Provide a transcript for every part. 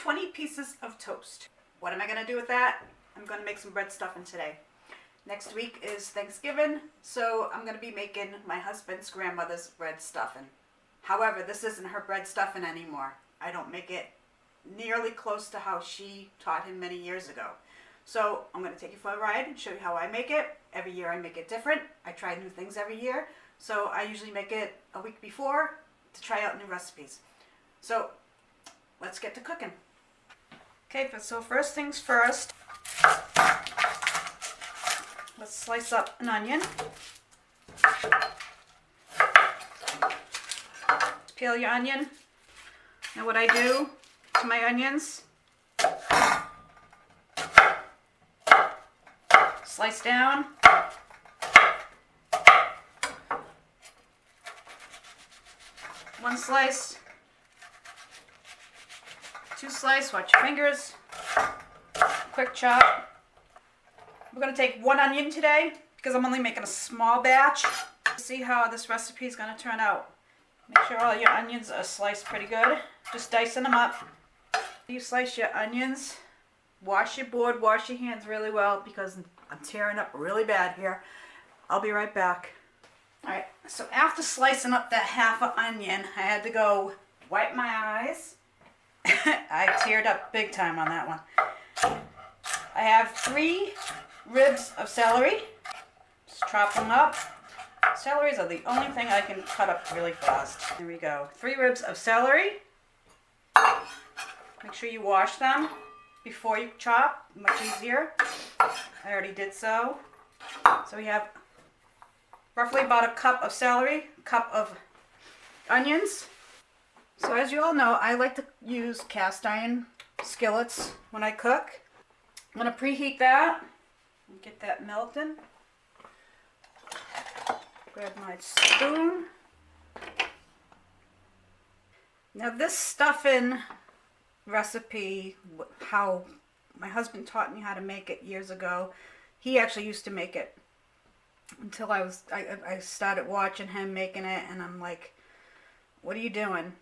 20 pieces of toast. What am I going to do with that? I'm going to make some bread stuffing today. Next week is Thanksgiving, so I'm going to be making my husband's grandmother's bread stuffing. However, this isn't her bread stuffing anymore. I don't make it nearly close to how she taught him many years ago. So I'm going to take you for a ride and show you how I make it. Every year I make it different. I try new things every year. So I usually make it a week before to try out new recipes. So let's get to cooking. Okay, so first things first, let's slice up an onion. Peel your onion. Now what I do to my onions, slice down. One slice, two slice, watch your fingers, quick chop. We're going to take one onion today because I'm only making a small batch. See how this recipe is going to turn out. Make sure all your onions are sliced pretty good. Just dicing them up. You slice your onions, wash your board, wash your hands really well because I'm tearing up really bad here. I'll be right back. Alright, so after slicing up that half an onion, I had to go wipe my eyes. I teared up big time on that one. I have 3 ribs of celery. Just chop them up. Celeries are the only thing I can cut up really fast. There we go. 3 ribs of celery. Make sure you wash them before you chop. Much easier. I already did so. So we have roughly about a cup of celery, a cup of onions. So as you all know, I like to use cast iron skillets when I cook. I'm going to preheat that and get that melting. Grab my spoon. Now this stuffing recipe, how my husband taught me how to make it years ago, he actually used to make it until I started watching him making it, and I'm like, what are you doing?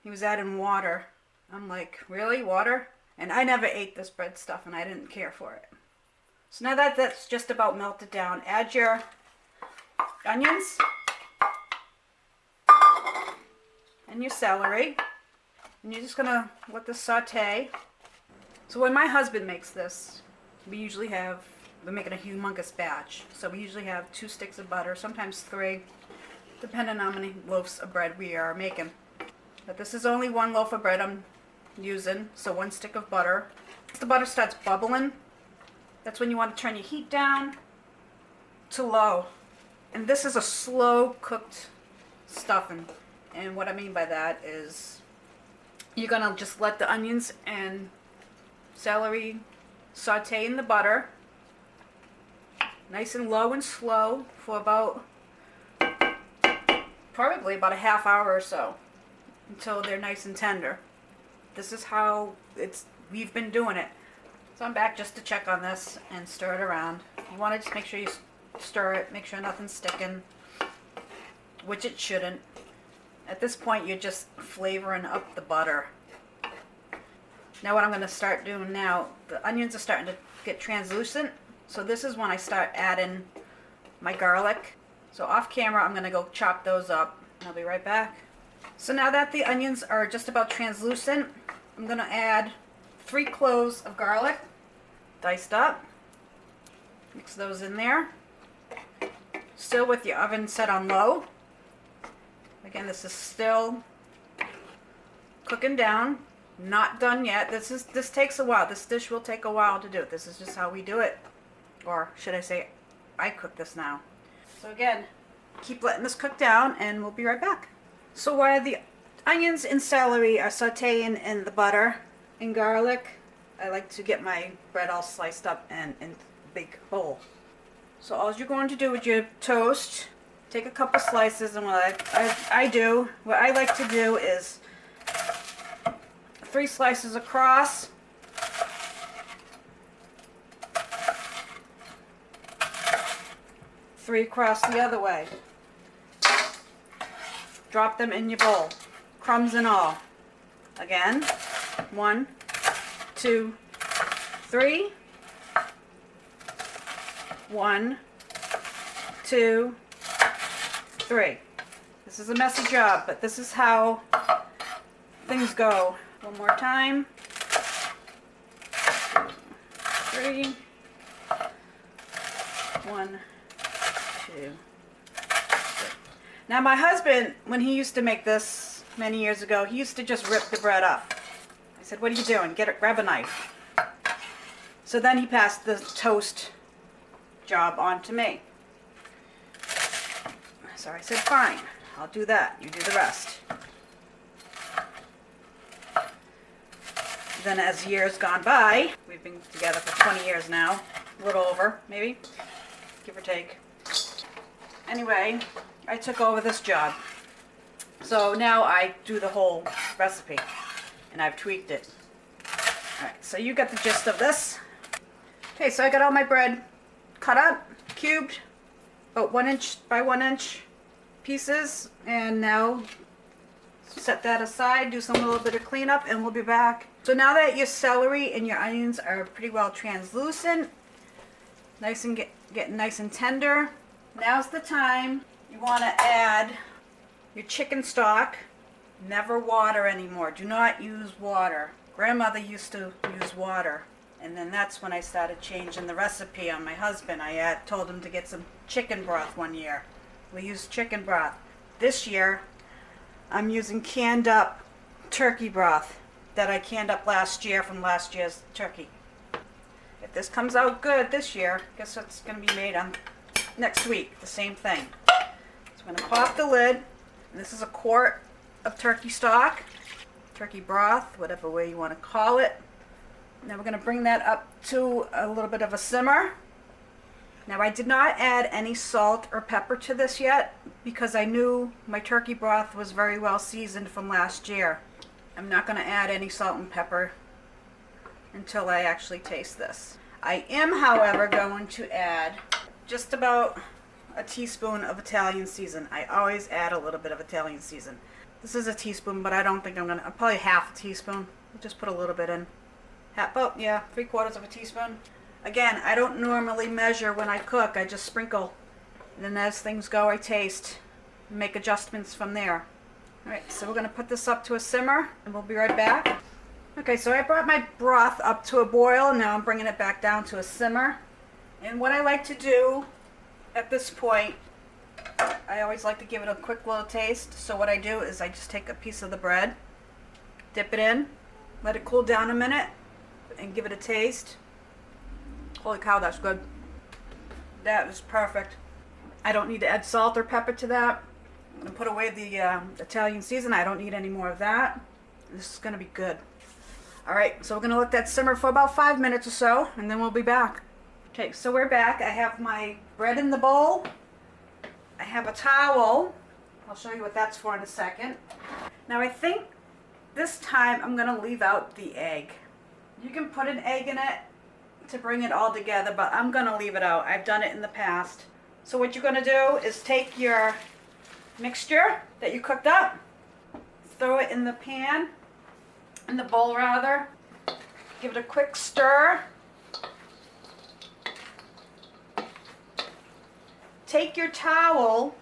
He was adding water. I'm like, really? Water? And I never ate this bread stuff and I didn't care for it. So now that that's just about melted down, add your onions and your celery, and you're just gonna let this saute. So when my husband makes this, we're making a humongous batch. So we usually have 2 sticks of butter, sometimes 3, depending on how many loaves of bread we are making. But this is only 1 loaf of bread I'm using, so 1 stick of butter. If the butter starts bubbling, that's when you want to turn your heat down to low. And this is a slow cooked stuffing. And what I mean by that is you're going to just let the onions and celery saute in the butter. Nice and low and slow for probably about a half hour or so until they're nice and tender. This is how we've been doing it. So I'm back just to check on this and stir it around. You want to just make sure you stir it, make sure nothing's sticking, which it shouldn't. At this point, you're just flavoring up the butter. Now what I'm going to start doing now, the onions are starting to get translucent. So this is when I start adding my garlic. So off camera, I'm going to go chop those up. I'll be right back. So now that the onions are just about translucent, I'm going to add 3 cloves of garlic, diced up. Mix those in there. Still with your oven set on low. Again, this is still cooking down. Not done yet. This takes a while. This dish will take a while to do. This is just how we do it. Or should I say, I cook this now. So again, keep letting this cook down and we'll be right back. So while the onions and celery are sauteing in the butter and garlic, I like to get my bread all sliced up and in a big bowl. So all you're going to do with your toast, take a couple slices, and what I like to do is 3 slices across. Three across the other way. Drop them in your bowl, crumbs and all. Again, 1, 2, 3. 1, 2, 3. This is a messy job, but this is how things go. One more time. 2, 3. 1, 2, 3. Now my husband, when he used to make this many years ago, he used to just rip the bread up. I said, "What are you doing? Grab a knife." So then he passed the toast job on to me. So I said, "Fine, I'll do that. You do the rest." Then as years gone by, we've been together for 20 years now, a little over, maybe, give or take. Anyway, I took over this job. So now I do the whole recipe, and I've tweaked it. Alright, so you got the gist of this. Okay, so I got all my bread cut up, cubed, about 1 inch by 1 inch pieces, and now set that aside, do some little bit of cleanup, and we'll be back. So now that your celery and your onions are pretty well translucent, nice and getting nice and tender, now's the time you want to add your chicken stock. Never water anymore. Do not use water. Grandmother used to use water. And then that's when I started changing the recipe on my husband. I told him to get some chicken broth one year. We used chicken broth. This year, I'm using canned up turkey broth that I canned up last year from last year's turkey. If this comes out good this year, guess what's going to be made on next week? The same thing. So I'm going to pop the lid. And this is a quart of turkey stock, turkey broth, whatever way you want to call it. Now we're going to bring that up to a little bit of a simmer. Now I did not add any salt or pepper to this yet because I knew my turkey broth was very well seasoned from last year. I'm not going to add any salt and pepper until I actually taste this. I am, however, going to add just about a teaspoon of Italian season. I always add a little bit of Italian season. This is a teaspoon, but I don't think I'm going to, probably half a teaspoon. I'll just put a little bit in. Oh, yeah, 3/4 of a teaspoon. Again, I don't normally measure when I cook. I just sprinkle. And then as things go, I taste and make adjustments from there. All right, so we're going to put this up to a simmer, and we'll be right back. Okay, so I brought my broth up to a boil. Now I'm bringing it back down to a simmer. And what I like to do at this point, I always like to give it a quick little taste. So what I do is I just take a piece of the bread, dip it in, let it cool down a minute, and give it a taste. Holy cow, that's good. That is perfect. I don't need to add salt or pepper to that. I'm going to put away the Italian season. I don't need any more of that. This is going to be good. Alright, so we're going to let that simmer for about 5 minutes or so, and then we'll be back. Okay, so we're back. I have my bread in the bowl. I have a towel. I'll show you what that's for in a second. Now I think this time I'm going to leave out the egg. You can put an egg in it to bring it all together, but I'm going to leave it out. I've done it in the past. So what you're going to do is take your mixture that you cooked up, throw it in the pan, in the bowl rather, give it a quick stir. Take your towel,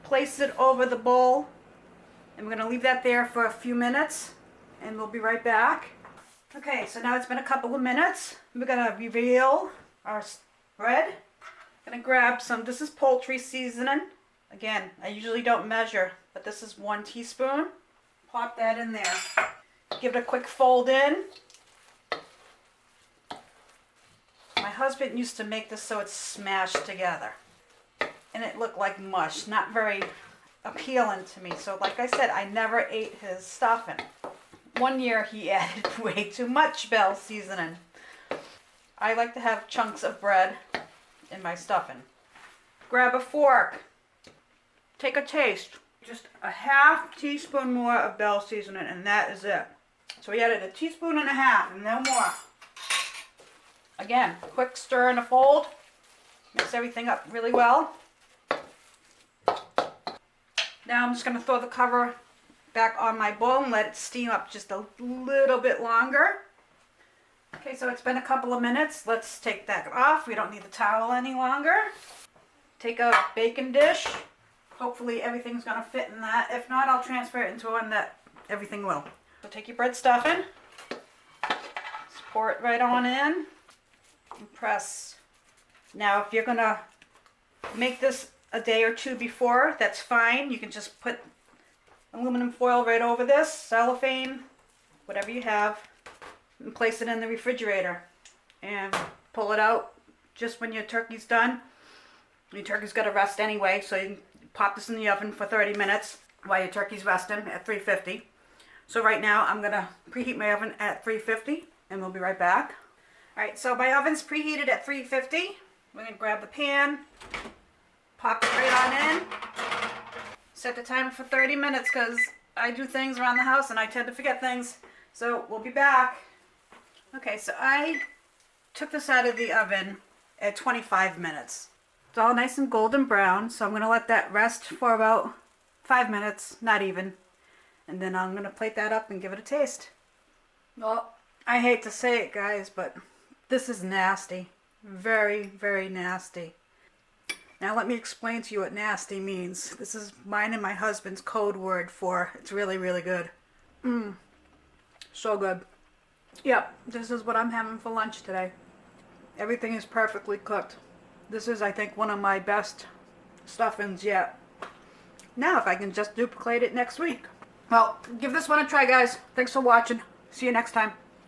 place it over the bowl, and we're going to leave that there for a few minutes, and we'll be right back. Okay, so now it's been a couple of minutes. We're going to reveal our bread. I'm going to grab some, this is poultry seasoning. Again, I usually don't measure, but this is 1 teaspoon. Pop that in there. Give it a quick fold in. My husband used to make this so it's smashed together. And it looked like mush, not very appealing to me. So like I said, I never ate his stuffing. One year he added way too much bell seasoning. I like to have chunks of bread in my stuffing. Grab a fork. Take a taste. Just a half teaspoon more of bell seasoning, and that is it. So we added 1.5 teaspoons and no more. Again, quick stir and a fold. Mix everything up really well. Now I'm just going to throw the cover back on my bowl and let it steam up just a little bit longer. Okay, so it's been a couple of minutes. Let's take that off. We don't need the towel any longer. Take a baking dish. Hopefully everything's gonna fit in that. If not, I'll transfer it into one that everything will. So take your bread stuffing, just pour it right on in, and press. Now, if you're gonna make this a day or two before, that's fine. You can just put aluminum foil right over this, cellophane, whatever you have, and place it in the refrigerator. And pull it out just when your turkey's done. Your turkey's got to rest anyway, so you can pop this in the oven for 30 minutes while your turkey's resting at 350. So right now I'm going to preheat my oven at 350 and we'll be right back. Alright, so my oven's preheated at 350. We're going to grab the pan, pop it right on in, set the timer for 30 minutes because I do things around the house and I tend to forget things. So we'll be back. Okay, so I took this out of the oven at 25 minutes. It's all nice and golden brown, so I'm going to let that rest for about 5 minutes, not even. And then I'm going to plate that up and give it a taste. Well, I hate to say it, guys, but this is nasty. Very, very nasty. Now let me explain to you what nasty means. This is mine and my husband's code word for it's really, really good. So good. Yep, this is what I'm having for lunch today. Everything is perfectly cooked. This is, I think, one of my best stuffings yet. Now, if I can just duplicate it next week. Well, give this one a try, guys. Thanks for watching. See you next time.